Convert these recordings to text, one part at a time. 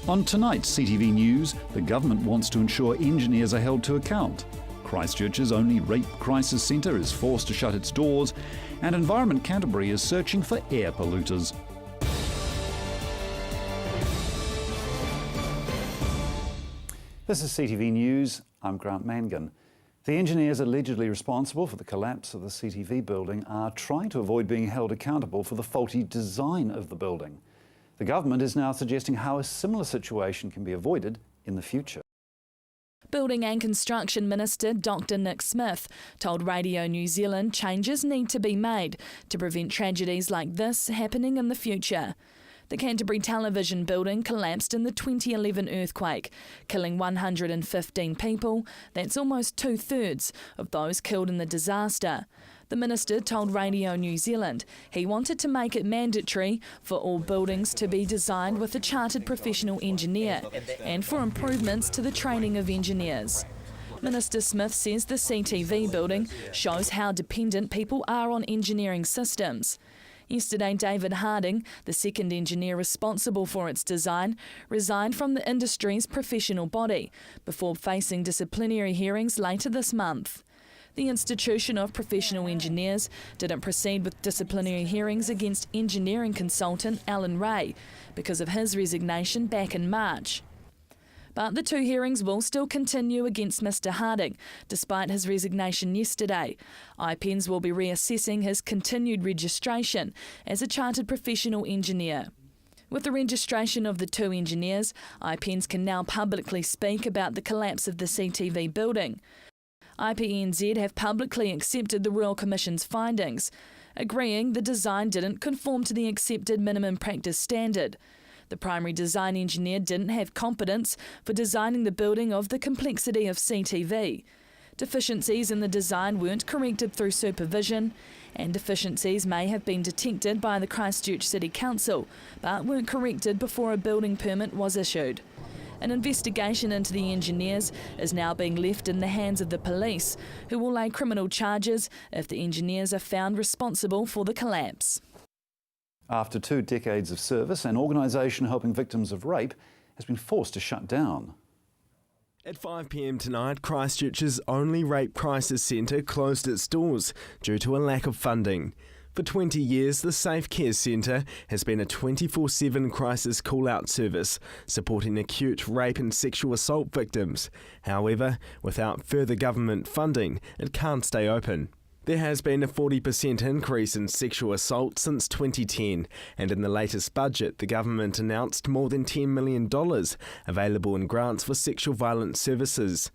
On tonight's CTV News, the government wants to ensure engineers are held to account. Christchurch's only rape crisis centre is forced to shut its doors, and Environment Canterbury is searching for air polluters. This is CTV News. I'm Grant Mangan. The engineers allegedly responsible for the collapse of the CTV building are trying to avoid being held accountable for the faulty design of the building. The government is now suggesting how a similar situation can be avoided in the future. Building and Construction Minister Dr Nick Smith told Radio New Zealand changes need to be made to prevent tragedies like this happening in the future. The Canterbury television building collapsed in the 2011 earthquake, killing 115 people. That's almost 2/3 of those killed in the disaster. The minister told Radio New Zealand he wanted to make it mandatory for all buildings to be designed with a chartered professional engineer and for improvements to the training of engineers. Minister Smith says the CTV building shows how dependent people are on engineering systems. Yesterday, David Harding, the second engineer responsible for its design, resigned from the industry's professional body before facing disciplinary hearings later this month. The Institution of Professional Engineers didn't proceed with disciplinary hearings against engineering consultant Alan Ray because of his resignation back in March. But the two hearings will still continue against Mr Harding, despite his resignation yesterday. IPENS will be reassessing his continued registration as a chartered professional engineer. With the registration of the two engineers, IPENS can now publicly speak about the collapse of the CTV building. IPNZ have publicly accepted the Royal Commission's findings, agreeing the design didn't conform to the accepted minimum practice standard. The primary design engineer didn't have competence for designing the building of the complexity of CTV. Deficiencies in the design weren't corrected through supervision, and deficiencies may have been detected by the Christchurch City Council, but weren't corrected before a building permit was issued. An investigation into the engineers is now being left in the hands of the police, who will lay criminal charges if the engineers are found responsible for the collapse. After 2 decades of service, an organisation helping victims of rape has been forced to shut down. At 5 p.m. tonight, Christchurch's only rape crisis centre closed its doors due to a lack of funding. For 20 years, the Safe Care Centre has been a 24/7 crisis call-out service supporting acute rape and sexual assault victims. However, without further government funding, it can't stay open. There has been a 40% increase in sexual assault since 2010, and in the latest budget, the government announced more than $10 million available in grants for sexual violence services.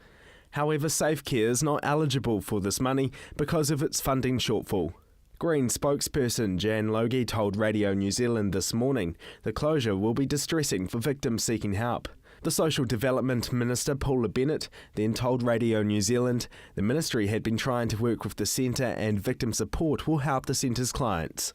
However, Safe Care is not eligible for this money because of its funding shortfall. Green spokesperson Jan Logie told Radio New Zealand this morning the closure will be distressing for victims seeking help. The Social Development Minister Paula Bennett then told Radio New Zealand the ministry had been trying to work with the centre and victim support will help the centre's clients.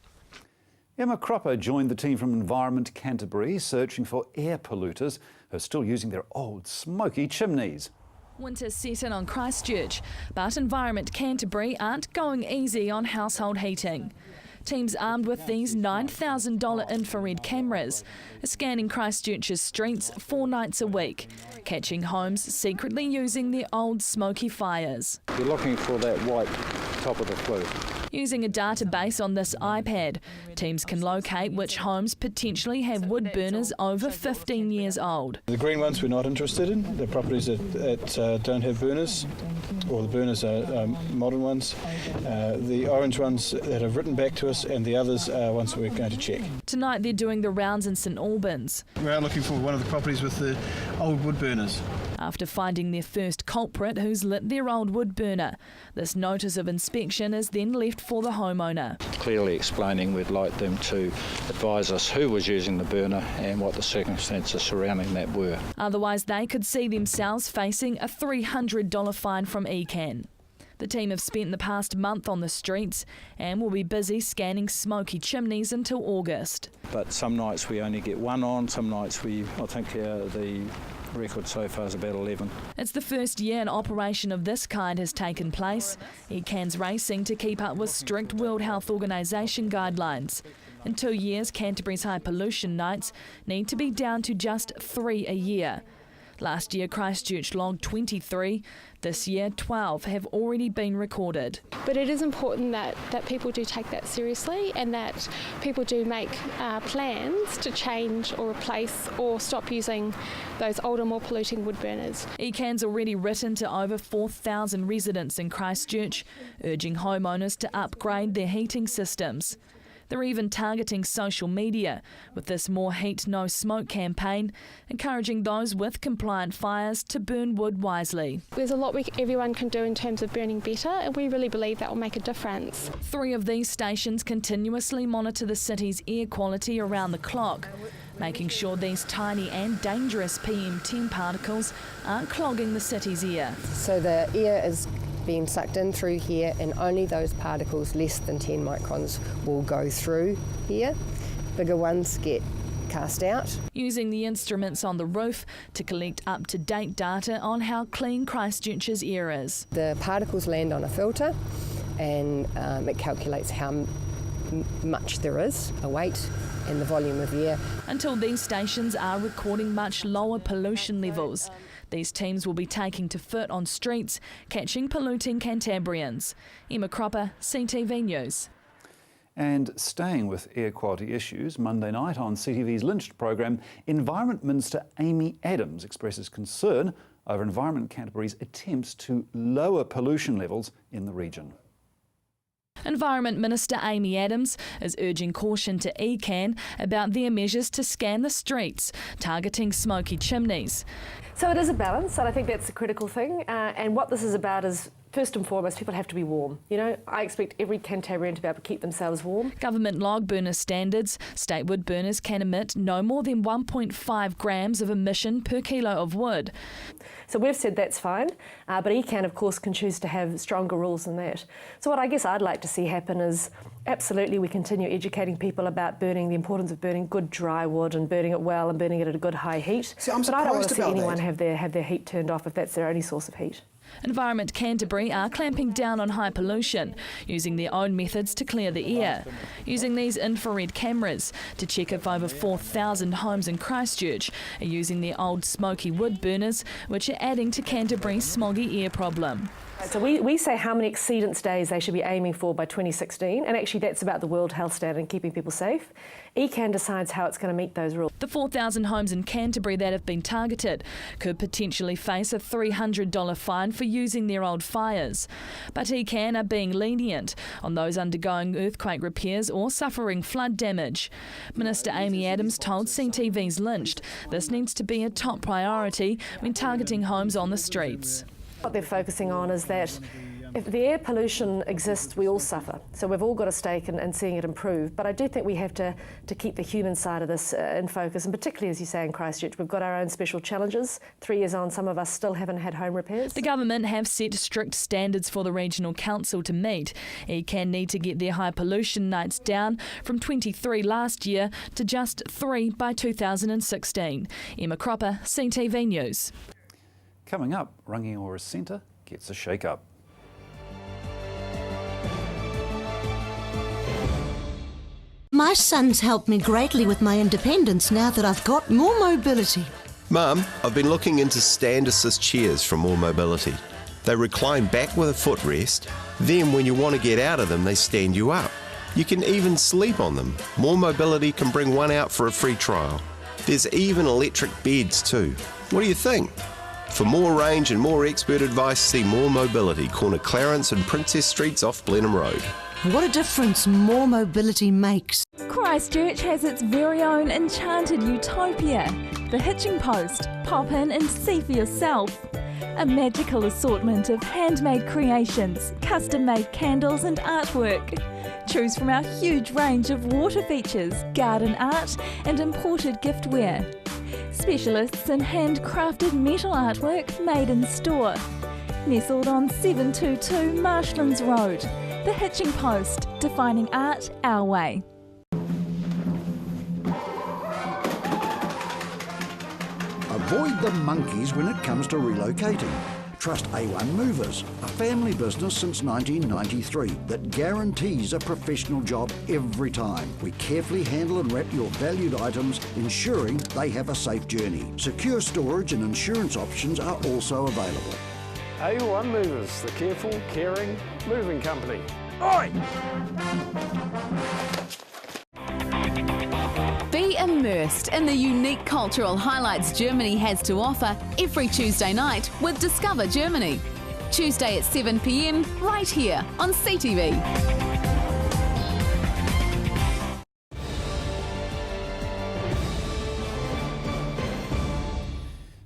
Emma Cropper joined the team from Environment Canterbury searching for air polluters who are still using their old smoky chimneys. Winter set in on Christchurch, but Environment Canterbury aren't going easy on household heating. Teams armed with these $9,000 infrared cameras are scanning Christchurch's streets 4 nights a week, catching homes secretly using their old smoky fires. You're looking for that white top of the flue. Using a database on this iPad, teams can locate which homes potentially have wood burners over 15 years old. The green ones we're not interested in, the properties that don't have burners, or the burners are modern ones. The orange ones that have written back to us, and the others are ones that we're going to check. Tonight they're doing the rounds in St Albans. We're out looking for one of the properties with the old wood burners. After finding their first culprit who's lit their old wood burner, this notice of inspection is then left for the homeowner. Clearly explaining we'd like them to advise us who was using the burner and what the circumstances surrounding that were. Otherwise they could see themselves facing a $300 fine from ECAN. The team have spent the past month on the streets and will be busy scanning smoky chimneys until August. But some nights we only get one on, some nights I think the record so far is about 11. It's the first year an operation of this kind has taken place. ECAN's racing to keep up with strict World Health Organisation guidelines. In 2 years, Canterbury's high pollution nights need to be down to just 3 a year. Last year, Christchurch logged 23. This year, 12 have already been recorded. But it is important that people do take that seriously and that people do make plans to change or replace or stop using those older, more polluting wood burners. ECAN's already written to over 4,000 residents in Christchurch, urging homeowners to upgrade their heating systems. They're even targeting social media with this More Heat, No Smoke campaign, encouraging those with compliant fires to burn wood wisely. There's a lot everyone can do in terms of burning better, and we really believe that will make a difference. 3 of these stations continuously monitor the city's air quality around the clock, making sure these tiny and dangerous PM10 particles aren't clogging the city's air. So the air is being sucked in through here, and only those particles less than 10 microns will go through here. Bigger ones get cast out. Using the instruments on the roof to collect up-to-date data on how clean Christchurch's air is. The particles land on a filter, and it calculates how much there is, a weight and the volume of air. Until these stations are recording much lower pollution levels, these teams will be taking to foot on streets, catching polluting Cantabrians. Emma Cropper, CTV News. And staying with air quality issues, Monday night on CTV's Lynched programme, Environment Minister Amy Adams expresses concern over Environment Canterbury's attempts to lower pollution levels in the region. Environment Minister Amy Adams is urging caution to ECAN about their measures to scan the streets, targeting smoky chimneys. So it is a balance, and I think that's the critical thing. And what this is about is, first and foremost, people have to be warm. You know, I expect every Cantabrian to be able to keep themselves warm. Government log burner standards state wood burners can emit no more than 1.5 grams of emission per kilo of wood. So we've said that's fine, but ECAN, of course, can choose to have stronger rules than that. So what I guess I'd like to see happen is, absolutely, we continue educating people about burning, the importance of burning good dry wood and burning it well and burning it at a good high heat. See, I'm but I don't want to see surprised about anyone that. have their heat turned off if that's their only source of heat. Environment Canterbury are clamping down on high pollution, using their own methods to clear the air, using these infrared cameras to check if over 4,000 homes in Christchurch are using their old smoky wood burners, which are adding to Canterbury's smoggy air problem. So we say how many exceedance days they should be aiming for by 2016, and actually that's about the World Health Standard and keeping people safe. ECAN decides how it's going to meet those rules. The 4,000 homes in Canterbury that have been targeted could potentially face a $300 fine for using their old fires. But ECAN are being lenient on those undergoing earthquake repairs or suffering flood damage. Minister Amy Adams told CTV's Lynched this needs to be a top priority when targeting homes on the streets. What they're focusing on is that if the air pollution exists, we all suffer. So we've all got a stake in seeing it improve. But I do think we have to keep the human side of this in focus, and particularly, as you say, in Christchurch, we've got our own special challenges. 3 years on, some of us still haven't had home repairs. The government have set strict standards for the regional council to meet. ECAN need to get their high pollution nights down from 23 last year to just 3 by 2016. Emma Cropper, CTV News. Coming up, Rangiora Centre gets a shake-up. My son's helped me greatly with my independence now that I've got more mobility. Mum, I've been looking into stand assist chairs from More Mobility. They recline back with a footrest, then when you want to get out of them, they stand you up. You can even sleep on them. More Mobility can bring one out for a free trial. There's even electric beds too. What do you think? For more range and more expert advice, see More Mobility, corner Clarence and Princess Streets off Blenheim Road. What a difference more mobility makes. Christchurch has its very own enchanted utopia, the Hitching Post. Pop in and see for yourself. A magical assortment of handmade creations, custom-made candles and artwork. Choose from our huge range of water features, garden art and imported giftware. Specialists in handcrafted metal artwork made in store. Nestled on 722 Marshlands Road. The Hitching Post, defining art our way. Avoid the monkeys when it comes to relocating. Trust A1 Movers, a family business since 1993 that guarantees a professional job every time. We carefully handle and wrap your valued items, ensuring they have a safe journey. Secure storage and insurance options are also available. A1 Movers, the careful, caring moving company. Oi! Be immersed in the unique cultural highlights Germany has to offer every Tuesday night with Discover Germany. Tuesday at 7 p.m, right here on CTV.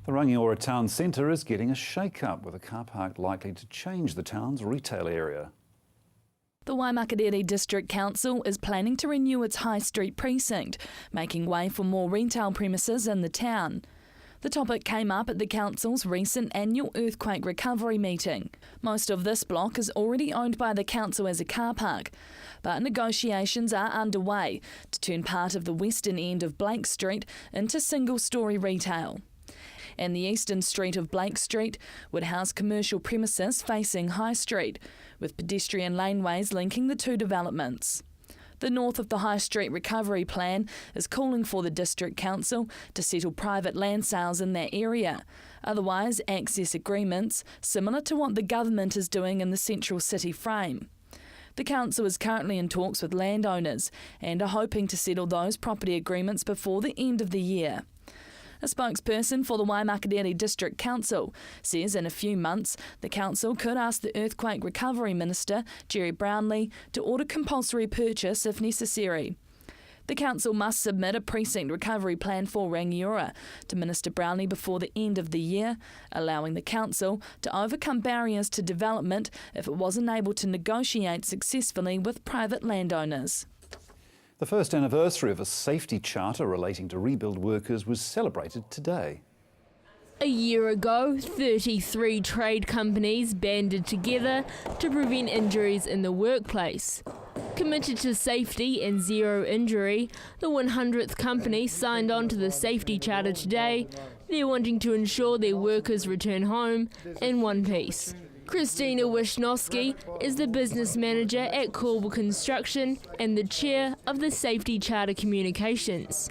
The Rangiora town centre is getting a shake-up, with a car park likely to change the town's retail area. The Waimakariri District Council is planning to renew its High Street precinct, making way for more retail premises in the town. The topic came up at the council's recent annual earthquake recovery meeting. Most of this block is already owned by the council as a car park, but negotiations are underway to turn part of the western end of Blake Street into single-storey retail. And the eastern street of Blake Street would house commercial premises facing High Street, with pedestrian laneways linking the two developments. The north of the High Street recovery plan is calling for the District Council to settle private land sales in that area, otherwise access agreements similar to what the government is doing in the central city frame. The council is currently in talks with landowners and are hoping to settle those property agreements before the end of the year. A spokesperson for the Waimakariri District Council says in a few months the council could ask the Earthquake Recovery Minister, Jerry Brownlee, to order compulsory purchase if necessary. The council must submit a precinct recovery plan for Rangiora to Minister Brownlee before the end of the year, allowing the council to overcome barriers to development if it wasn't able to negotiate successfully with private landowners. The first anniversary of a safety charter relating to rebuild workers was celebrated today. A year ago, 33 trade companies banded together to prevent injuries in the workplace. Committed to safety and zero injury, the 100th company signed on to the safety charter today. They're wanting to ensure their workers return home in one piece. Christina Wisnowski is the business manager at Corbel Construction and the chair of the Safety Charter Communications.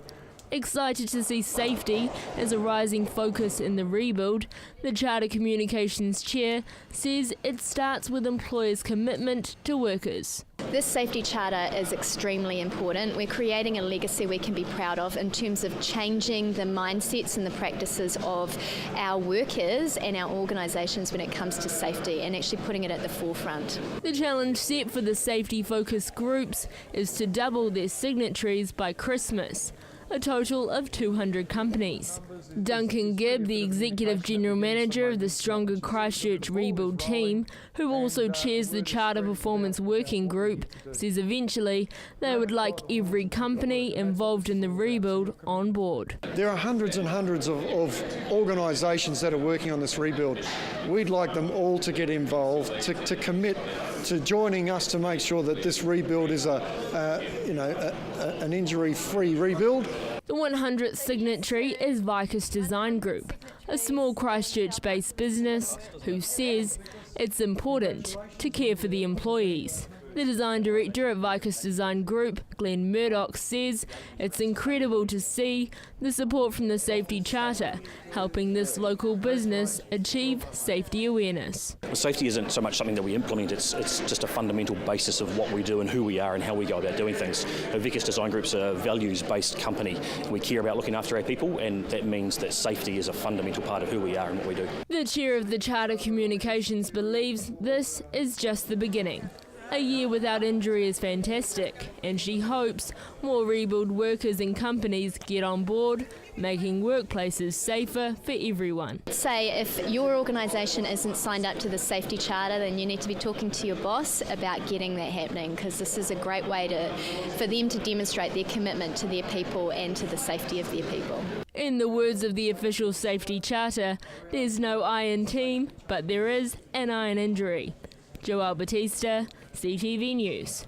Excited to see safety as a rising focus in the rebuild, the Charter Communications chair says it starts with employers' commitment to workers. This safety charter is extremely important. We're creating a legacy we can be proud of in terms of changing the mindsets and the practices of our workers and our organisations when it comes to safety and actually putting it at the forefront. The challenge set for the safety-focused groups is to double their signatories by Christmas. A total of 200 companies. Duncan Gibb, the Executive General Manager of the Stronger Christchurch Rebuild team, who also chairs the Charter Performance Working Group, says eventually they would like every company involved in the rebuild on board. There are hundreds and hundreds of organisations that are working on this rebuild. We'd like them all to get involved, to commit to joining us to make sure that this rebuild is an injury-free rebuild. The 100th signatory is Vicus Design Group, a small Christchurch-based business who says it's important to care for the employees. The design director at Vicus Design Group, Glenn Murdoch, says it's incredible to see the support from the Safety Charter, helping this local business achieve safety awareness. Safety isn't so much something that we implement, it's just a fundamental basis of what we do and who we are and how we go about doing things. Vicus Design Group's a values-based company. We care about looking after our people, and that means that safety is a fundamental part of who we are and what we do. The chair of the Charter Communications believes this is just the beginning. A year without injury is fantastic, and she hopes more rebuild workers and companies get on board, making workplaces safer for everyone. Say if your organisation isn't signed up to the safety charter, then you need to be talking to your boss about getting that happening, because this is a great way for them to demonstrate their commitment to their people and to the safety of their people. In the words of the official safety charter, there's no iron team, but there is an iron injury. Joelle Batista, CTV News.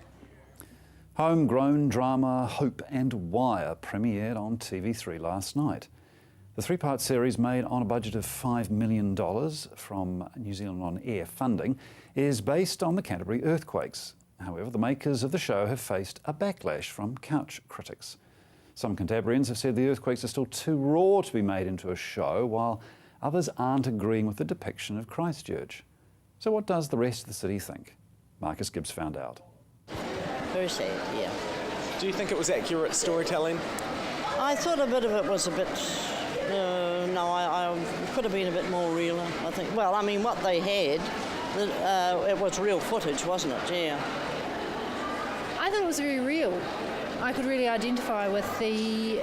Homegrown drama Hope and Wire premiered on TV3 last night. The three-part series, made on a budget of $5 million from New Zealand On Air funding, is based on the Canterbury earthquakes. However, the makers of the show have faced a backlash from couch critics. Some Cantabrians have said the earthquakes are still too raw to be made into a show, while others aren't agreeing with the depiction of Christchurch. So what does the rest of the city think? Marcus Gibbs found out. Very sad, yeah. Do you think it was accurate storytelling? I thought a bit of it was a bit... I could have been a bit more real, I think. Well, I mean, what they had, it was real footage, wasn't it? Yeah. I thought it was very real. I could really identify with the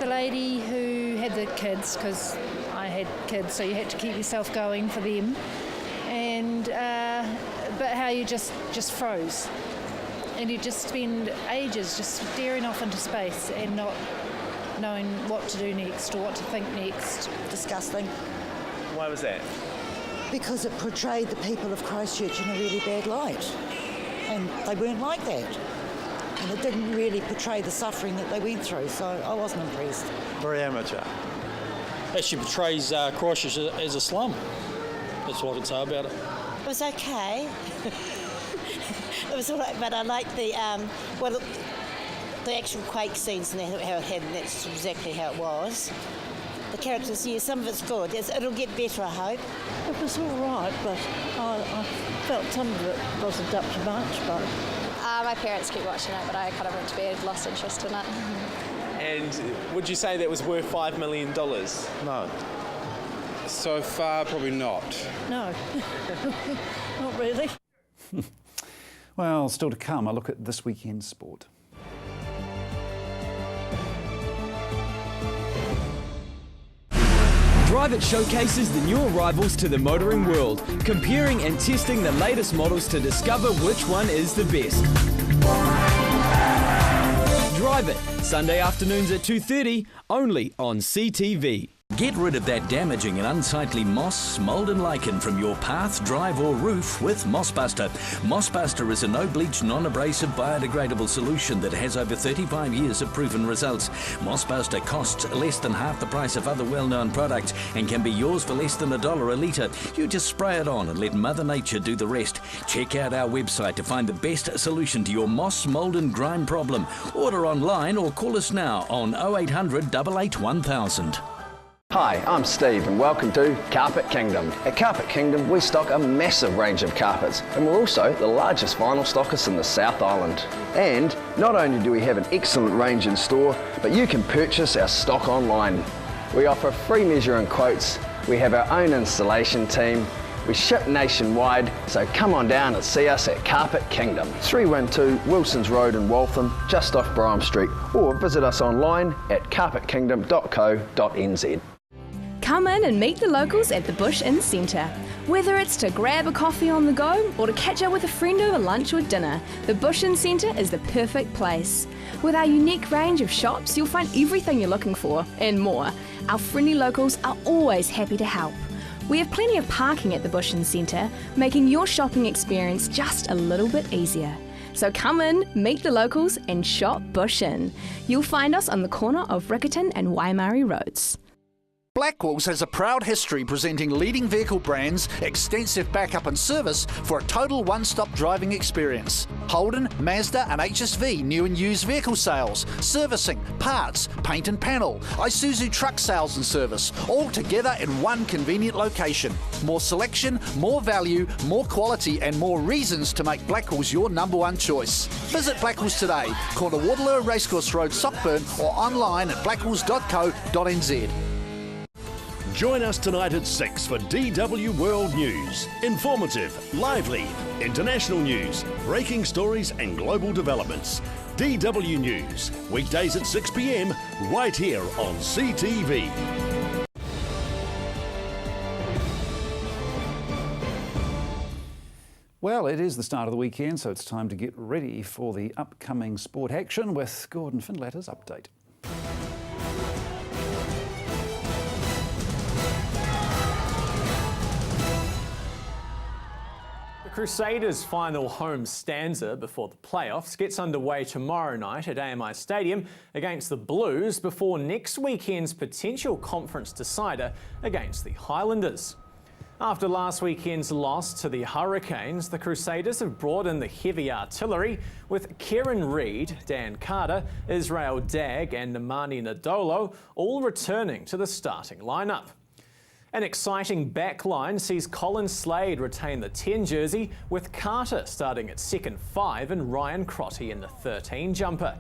lady who had the kids, because I had kids, so you had to keep yourself going for them. And but how you just froze, and you just spend ages just staring off into space and not knowing what to do next or what to think next. Disgusting. Why was that? Because it portrayed the people of Christchurch in a really bad light, and they weren't like that. And it didn't really portray the suffering that they went through, so I wasn't impressed. Very amateur. Actually portrays Christchurch as a slum. That's what I can say about it. It was okay. It was all right, but I like the actual quake scenes and how it had, and that's exactly how it was. The characters, yeah, some of it's good. It'll get better, I hope. It was all right, but I felt some of it was a bit too much, but... My parents keep watching it, but I kind of went to bed, lost interest in it. And would you say that was worth $5 million? No. So far, probably not. No, not really. Well, still to come, a look at this weekend's sport. Drive It showcases the new arrivals to the motoring world, comparing and testing the latest models to discover which one is the best. Drive It, Sunday afternoons at 2:30, only on CTV. Get rid of that damaging and unsightly moss, mould and lichen from your path, drive or roof with Mossbuster. Mossbuster is a no-bleach, non-abrasive, biodegradable solution that has over 35 years of proven results. Mossbuster costs less than half the price of other well-known products and can be yours for less than $1 a litre. You just spray it on and let Mother Nature do the rest. Check out our website to find the best solution to your moss, mould and grime problem. Order online or call us now on 0800 88 1000. Hi, I'm Steve and welcome to Carpet Kingdom. At Carpet Kingdom we stock a massive range of carpets and we're also the largest vinyl stockist in the South Island. And not only do we have an excellent range in store, but you can purchase our stock online. We offer free measuring quotes, we have our own installation team, we ship nationwide, so come on down and see us at Carpet Kingdom. 312 Wilsons Road in Waltham, just off Brougham Street, or visit us online at carpetkingdom.co.nz. Come in and meet the locals at the Bush Inn Centre. Whether it's to grab a coffee on the go or to catch up with a friend over lunch or dinner, the Bush Inn Centre is the perfect place. With our unique range of shops, you'll find everything you're looking for and more. Our friendly locals are always happy to help. We have plenty of parking at the Bush Inn Centre, making your shopping experience just a little bit easier. So come in, meet the locals and shop Bush Inn. You'll find us on the corner of Riccarton and Waimari Roads. Blackwells has a proud history presenting leading vehicle brands, extensive backup and service for a total one-stop driving experience. Holden, Mazda and HSV new and used vehicle sales, servicing, parts, paint and panel, Isuzu truck sales and service, all together in one convenient location. More selection, more value, more quality and more reasons to make Blackwells your number one choice. Visit Blackwells today, corner Waterloo Racecourse Road, Sockburn or online at blackwells.co.nz. Join us tonight at 6 for DW World News. Informative, lively, international news, breaking stories and global developments. DW News, weekdays at 6 p.m, right here on CTV. Well, it is the start of the weekend, so it's time to get ready for the upcoming sport action with Gordon Findlatter's update. Crusaders' final home stanza before the playoffs gets underway tomorrow night at AMI Stadium against the Blues before next weekend's potential conference decider against the Highlanders. After last weekend's loss to the Hurricanes, the Crusaders have brought in the heavy artillery with Kieran Reid, Dan Carter, Israel Dagg and Nemani Nadolo all returning to the starting lineup. An exciting backline sees Colin Slade retain the 10 jersey, with Carter starting at second 5 and Ryan Crotty in the 13 jumper.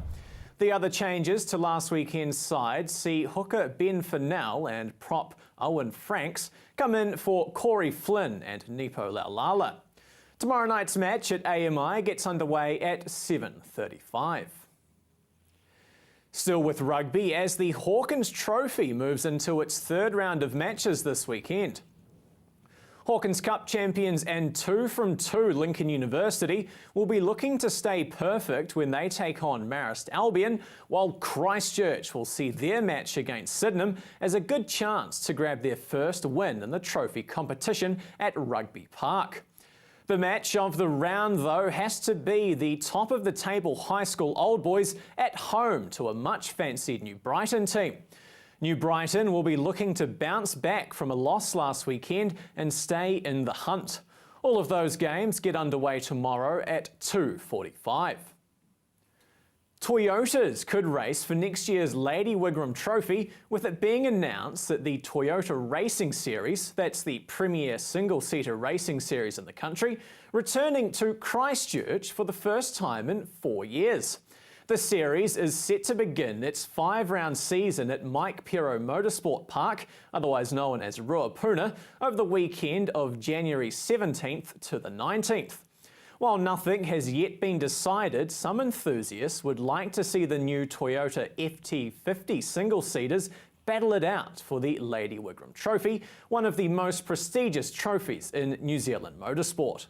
The other changes to last weekend's side see hooker Ben Fennell and prop Owen Franks come in for Corey Flynn and Nipo Laulala. Tomorrow night's match at AMI gets underway at 7:35. Still with rugby, as the Hawkins Trophy moves into its third round of matches this weekend. Hawkins Cup champions and 2 from 2 Lincoln University will be looking to stay perfect when they take on Marist Albion, while Christchurch will see their match against Sydenham as a good chance to grab their first win in the trophy competition at Rugby Park. The match of the round, though, has to be the top-of-the-table high school Old Boys at home to a much-fancied New Brighton team. New Brighton will be looking to bounce back from a loss last weekend and stay in the hunt. All of those games get underway tomorrow at 2:45. Toyotas could race for next year's Lady Wigram Trophy, with it being announced that the Toyota Racing Series, that's the premier single-seater racing series in the country, returning to Christchurch for the first time in 4 years. The series is set to begin its 5-round season at Mike Pero Motorsport Park, otherwise known as Ruapuna, over the weekend of January 17th to the 19th. While nothing has yet been decided, some enthusiasts would like to see the new Toyota FT50 single-seaters battle it out for the Lady Wigram Trophy, one of the most prestigious trophies in New Zealand motorsport.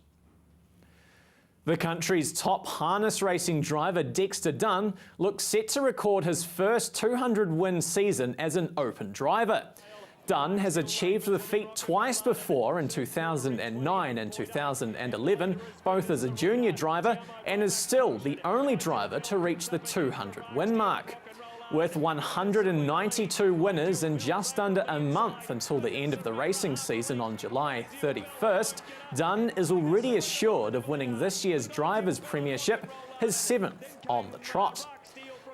The country's top harness racing driver Dexter Dunn looks set to record his first 200-win season as an open driver. Dunn has achieved the feat twice before, in 2009 and 2011, both as a junior driver, and is still the only driver to reach the 200-win mark. With 192 winners in just under a month until the end of the racing season on July 31st, Dunn is already assured of winning this year's Drivers' Premiership, his 7th on the trot.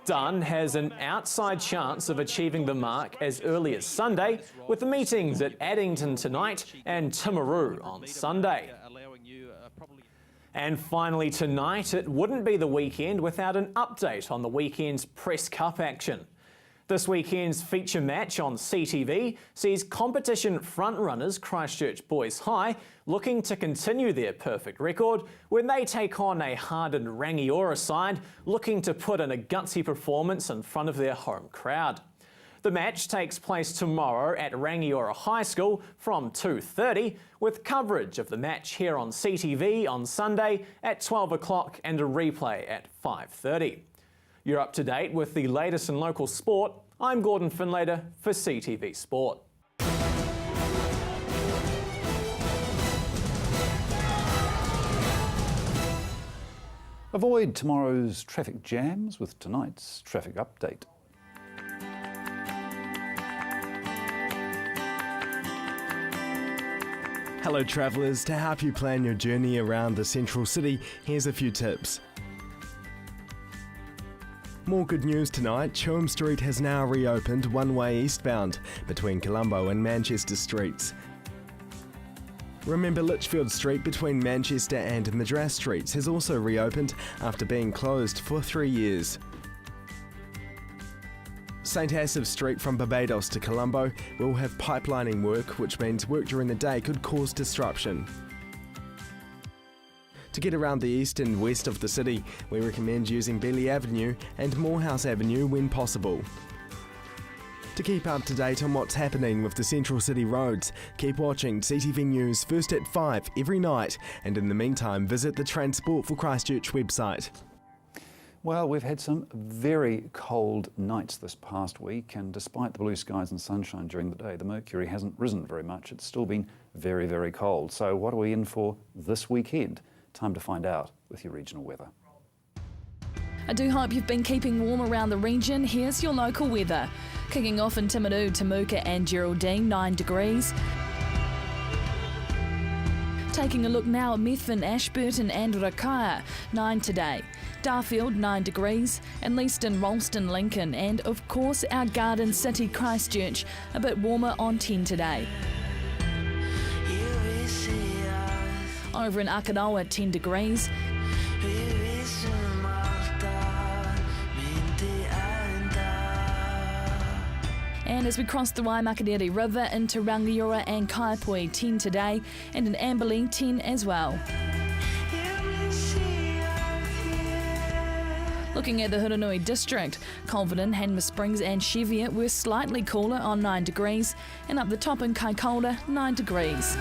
Dunn has an outside chance of achieving the mark as early as Sunday, with the meetings at Addington tonight and Timaru on Sunday. And finally tonight, it wouldn't be the weekend without an update on the weekend's Press Cup action. This weekend's feature match on CTV sees competition frontrunners Christchurch Boys High looking to continue their perfect record when they take on a hardened Rangiora side looking to put in a gutsy performance in front of their home crowd. The match takes place tomorrow at Rangiora High School from 2:30, with coverage of the match here on CTV on Sunday at 12 o'clock and a replay at 5:30. You're up to date with the latest in local sport. I'm Gordon Finlater for CTV Sport. Avoid tomorrow's traffic jams with tonight's traffic update. Hello travellers, to help you plan your journey around the central city, here's a few tips. More good news tonight. Chilham Street has now reopened one-way eastbound between Colombo and Manchester Streets. Remember, Litchfield Street between Manchester and Madras Streets has also reopened after being closed for 3 years. St Asaph Street from Barbados to Colombo will have pipelining work, which means work during the day could cause disruption. To get around the east and west of the city, we recommend using Bailey Avenue and Morehouse Avenue when possible. To keep up to date on what's happening with the central city roads, keep watching CTV News first at 5 every night, and in the meantime visit the Transport for Christchurch website. Well, we've had some very cold nights this past week, and despite the blue skies and sunshine during the day, the mercury hasn't risen very much. It's still been very, very cold. So what are we in for this weekend? Time to find out with your regional weather. I do hope you've been keeping warm around the region. Here's your local weather. Kicking off in Timaru, Temuka and Geraldine, 9 degrees. Taking a look now at Methven, Ashburton and Rakaia, 9 today. Darfield, 9 degrees, and Leeston, Ralston, Lincoln, and of course our Garden City, Christchurch, a bit warmer on 10 today. Over in Akanawa, 10 degrees. And as we cross the Waimakariri River into Rangiora and Kaipoi, 10 today, and in Amberley, 10 as well. Looking at the Hurunui district, Culverden, Hanmer Springs and Cheviot were slightly cooler on 9 degrees, and up the top in Kaikoura, 9 degrees.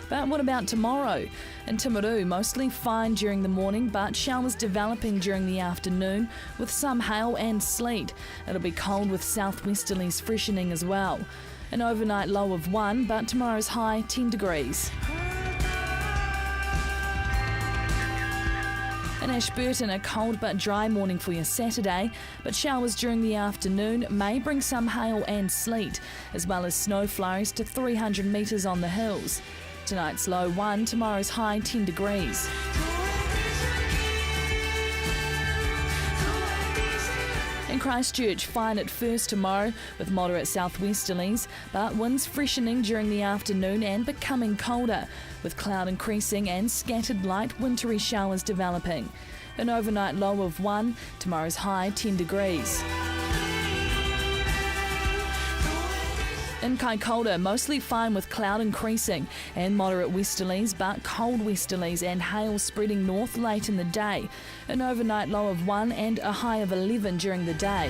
But what about tomorrow? In Timaru, mostly fine during the morning, but showers developing during the afternoon with some hail and sleet. It'll be cold with southwesterlies freshening as well. An overnight low of 1, but tomorrow's high 10 degrees. In Ashburton, a cold but dry morning for your Saturday, but showers during the afternoon may bring some hail and sleet, as well as snow flurries to 300 metres on the hills. Tonight's low 1, tomorrow's high 10 degrees. In Christchurch, fine at first tomorrow with moderate southwesterlies, but winds freshening during the afternoon and becoming colder, with cloud increasing and scattered light wintry showers developing. An overnight low of 1, tomorrow's high 10 degrees. In Kaikoura, mostly fine with cloud increasing and moderate westerlies, but cold westerlies and hail spreading north late in the day. An overnight low of 1 and a high of 11 during the day.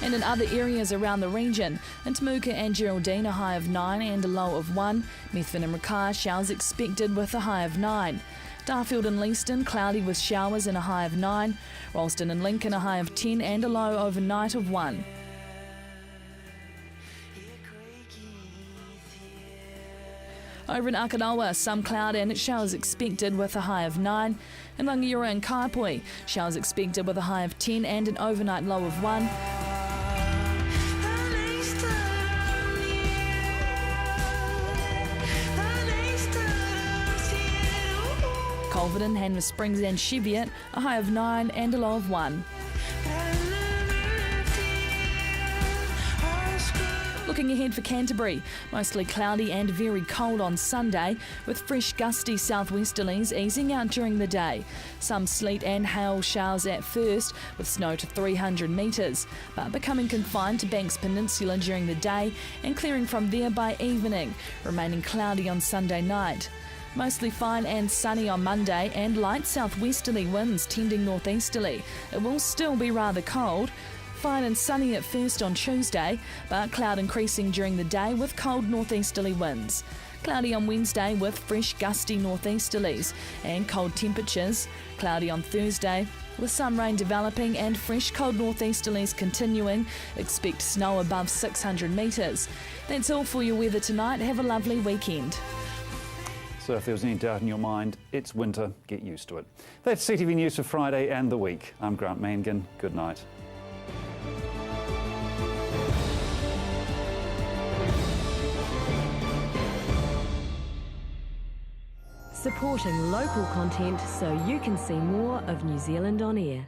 And in other areas around the region, in Temuka and Geraldine, a high of 9 and a low of 1. Methven and Rakaia, showers expected with a high of 9. Darfield and Leeston, cloudy with showers and a high of 9. Ralston and Lincoln, a high of 10 and a low overnight of 1. Over in Akanawa, some cloud and showers expected with a high of 9. In Rangiora and Kaipoi, showers expected with a high of 10 and an overnight low of 1. Culverden, Hanmer Springs and Cheviot, a high of 9 and a low of 1. Looking ahead for Canterbury, mostly cloudy and very cold on Sunday, with fresh gusty southwesterlies easing out during the day. Some sleet and hail showers at first, with snow to 300 metres, but becoming confined to Banks Peninsula during the day and clearing from there by evening, remaining cloudy on Sunday night. Mostly fine and sunny on Monday and light southwesterly winds tending northeasterly. It will still be rather cold. Fine and sunny at first on Tuesday, but cloud increasing during the day with cold northeasterly winds. Cloudy on Wednesday with fresh gusty northeasterlies and cold temperatures. Cloudy on Thursday with some rain developing and fresh cold northeasterlies continuing. Expect snow above 600 metres. That's all for your weather tonight. Have a lovely weekend. So if there was any doubt in your mind, it's winter, get used to it. That's CTV News for Friday and the week. I'm Grant Mangan. Good night. Supporting local content so you can see more of New Zealand on air.